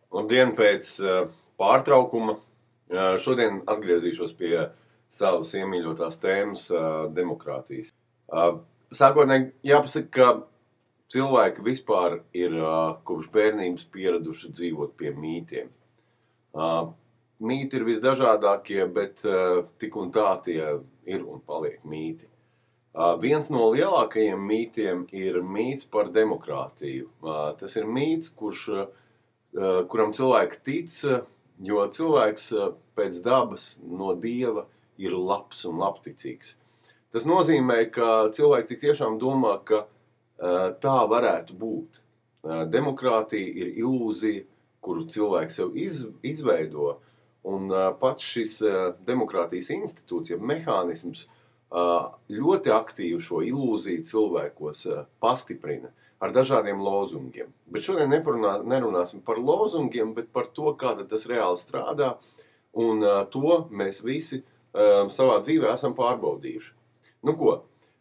Labdien, pēc pārtraukuma. Šodien atgriezīšos pie savas iemīļotās tēmas demokrātijas. Sākotnēji jāpasaka, ka cilvēki vispār ir kopš bērnības pieraduši dzīvot pie mītiem. Mīti ir visdažādākie, bet tik un tā tie ir un paliek mīti. Viens no lielākajiem mītiem ir mīts par demokrātiju. Tas ir mīts, kuram cilvēki tic, jo cilvēks pēc dabas no Dieva ir labs un labticīgs. Tas nozīmē, ka cilvēki tik tiešām domā, ka tā varētu būt. Demokrātija ir ilūzija, kuru cilvēks sev izveido, un pats šis demokrātijas institūts, ja mehānisms, ļoti aktīvi šo ilūziju cilvēkos pastiprina ar dažādiem lozungiem. Bet šodien nerunāsim par lozungiem, bet par to, kā tas reāli strādā, un to mēs visi savā dzīvē esam pārbaudījuši. Nu ko,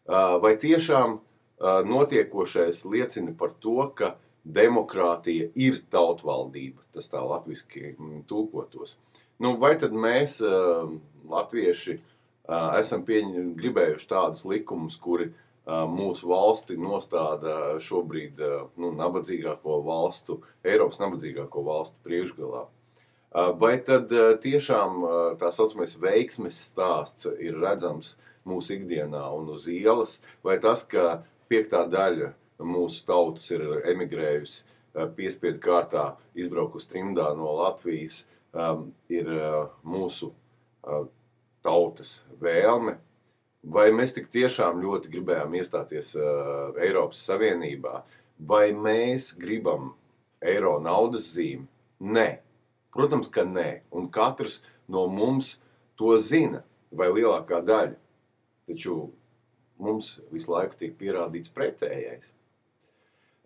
vai tiešām notiekošais liecina par to, ka demokrātija ir tautvaldība, tas tā latviski tulkotos. Nu, vai tad mēs, latvieši, esam gribējuši tādus likumus, kuri mūsu valsti nostāda šobrīd Eiropas nabadzīgāko valstu priekšgalā? Vai tad tiešām tā saucamais veiksmes stāsts ir redzams mūsu ikdienā un uz ielas, vai tas, ka 5. daļa mūsu tautas ir emigrējusi piespiedu kārtā, izbraukusi trimdā no Latvijas, ir mūsu tautas vēlme, vai mēs tik tiešām ļoti gribējām iestāties Eiropas Savienībā, vai mēs gribam eiro naudas zīmi? Nē. Protams, ka nē. Un katrs no mums to zina, vai lielākā daļa. Taču mums visu laiku tiek pierādīts pretējais.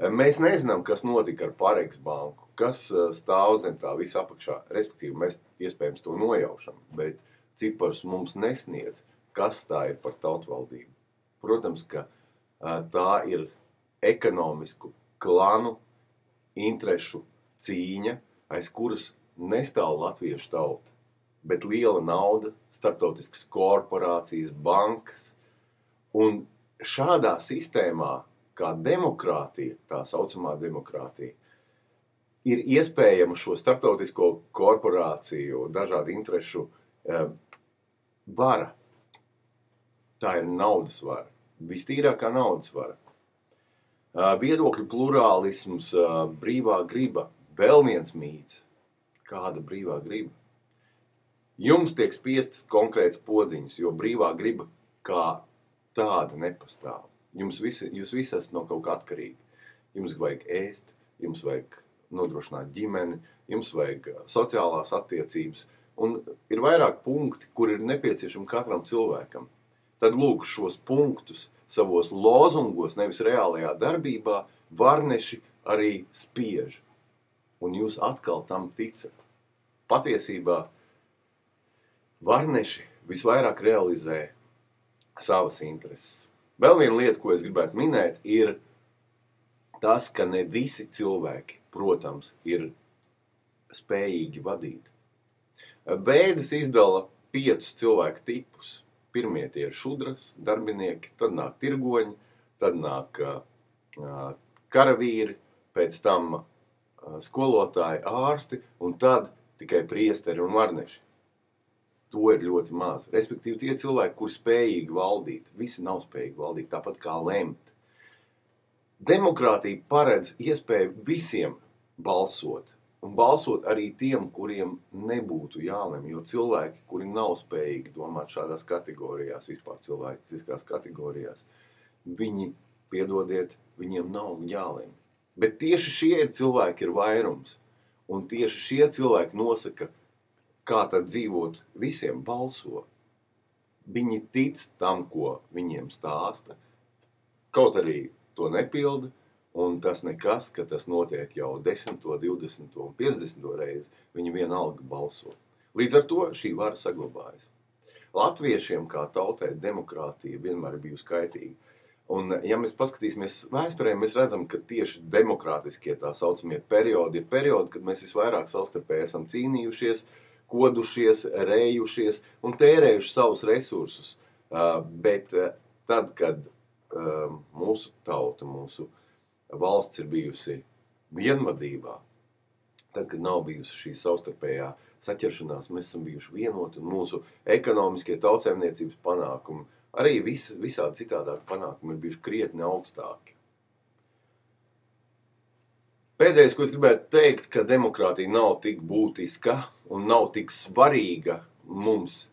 Mēs nezinām, kas notika ar Paregs banku, kas stāv zem tā visa apakšā. Respektīvi, mēs iespējams to nojaušam, bet ciparus mums nesniedz, kas tā ir par tautvaldību. Protams, ka tā ir ekonomisku klanu interešu cīņa, aiz kuras nestāv latviešu tauta, bet liela nauda, starptautiskas korporācijas, bankas. Un šādā sistēmā, kā demokrātija, tā saucamā demokrātija, ir iespējama šo starptautisko korporāciju, dažādu interešu vara. Tā ir naudas vara, vistīrākā naudas vara. Viedokļu plurālisms, brīvā griba, vēl viens mīts. Kāda brīvā griba? Jums tiek spiestas konkrēts podziņas, jo brīvā griba kā tāda nepastāv. Jūs visi esat no kaut kā atkarīgi. Jums vajag ēst, jums vajag nodrošināt ģimeni, jums vajag sociālās attiecības, un ir vairāk punkti, kur ir nepieciešami katram cilvēkam. Tad lūk, šos punktus savos lozungos, nevis reālajā darbībā, varneši arī spiež. Un jūs atkal tam ticat. Patiesībā varneši visvairāk realizē savas intereses. Vēl viena lieta, ko es gribētu minēt, ir tas, ka ne visi cilvēki, protams, ir spējīgi vadīt. Vēdes izdala 5 cilvēku tipus. Pirmie tie ir šudras darbinieki, tad nāk tirgoņi, tad nāk karavīri, pēc tam skolotāji, ārsti, un tad tikai priesteri un varneši. To ir ļoti maz. Respektīvi, tie cilvēki, kuri spējīgi valdīt, visi nav spējīgi valdīt, tāpat kā lemt. Demokrātija paredz iespēju visiem balsot, un balsot arī tiem, kuriem nebūtu jālem, jo cilvēki, kuri nav spējīgi domāt šādās kategorijās, vispār cilvēciskās kategorijās, viņi, piedodiet, viņiem nav jālem. Bet tieši šie cilvēki ir vairums, un tieši šie cilvēki nosaka, kā tad dzīvot visiem balso. Viņi tic tam, ko viņiem stāsta, kaut arī to nepilda, un tas nekas, ka tas notiek jau 10., 20. un 50. reizi, viņi vienalga balso. Līdz ar to šī vara saglabājas. Latviešiem kā tautai demokrātija vienmēr ir bijusi kaitīga. Un, ja mēs paskatīsimies vēsturē, mēs redzam, ka tieši demokrātiskie tā saucamie periodi ir periodi, kad mēs visvairāk savstarpēji esam cīnījušies, kodušies, rējušies un tērējuši savus resursus. Bet tad, kad mūsu tauta, mūsu valsts ir bijusi vienvadībā, tad, kad nav bijusi šī savstarpējā saķeršanās, mēs esam bijuši vienoti un mūsu ekonomiskie tautsēmniecības panākumi, arī visādi citādāk panākumi ir bijuši krietni augstāki. Pēdējais, ko es gribētu teikt, ka demokrātija nav tik būtiska un nav tik svarīga mums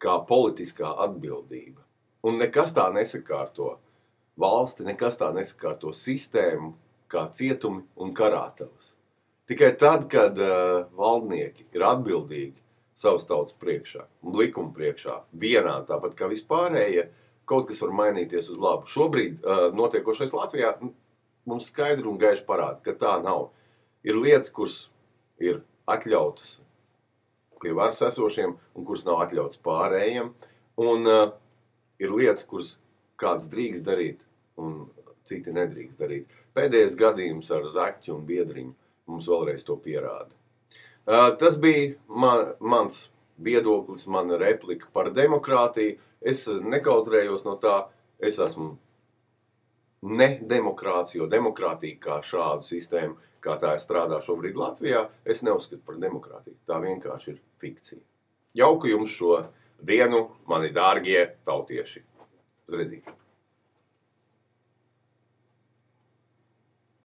kā politiskā atbildība. Un nekas tā nesakārto valsti, nekas tā nesakārto sistēmu kā cietumi un karātavas. Tikai tad, kad valdnieki ir atbildīgi savas tautas priekšā un likuma priekšā, vienā, tāpat kā vispārējie, kaut kas var mainīties uz labu. Šobrīd notiekošais Latvijā mums skaidri un gaiši parāda, ka tā nav. Ir lietas, kuras ir atļautas pie varas esošiem un kuras nav atļautas pārējiem, un ir lietas, kuras kāds drīkst darīt un citi nedrīkst darīt. Pēdējais gadījums ar Zaķi un Biedriņu mums vēlreiz to pierāda. Tas bija mans viedoklis, mana replika par demokrātiju. Es nekautrējos no tā, es esmu nedemokrāts, jo demokrātija kā šādu sistēmu, kā tā strādā šobrīd Latvijā, es neuzskatu par demokrātiju. Tā vienkārši ir fikcija. Jauku jums šo dienu, mani dārgie tautieši. Uz redzību!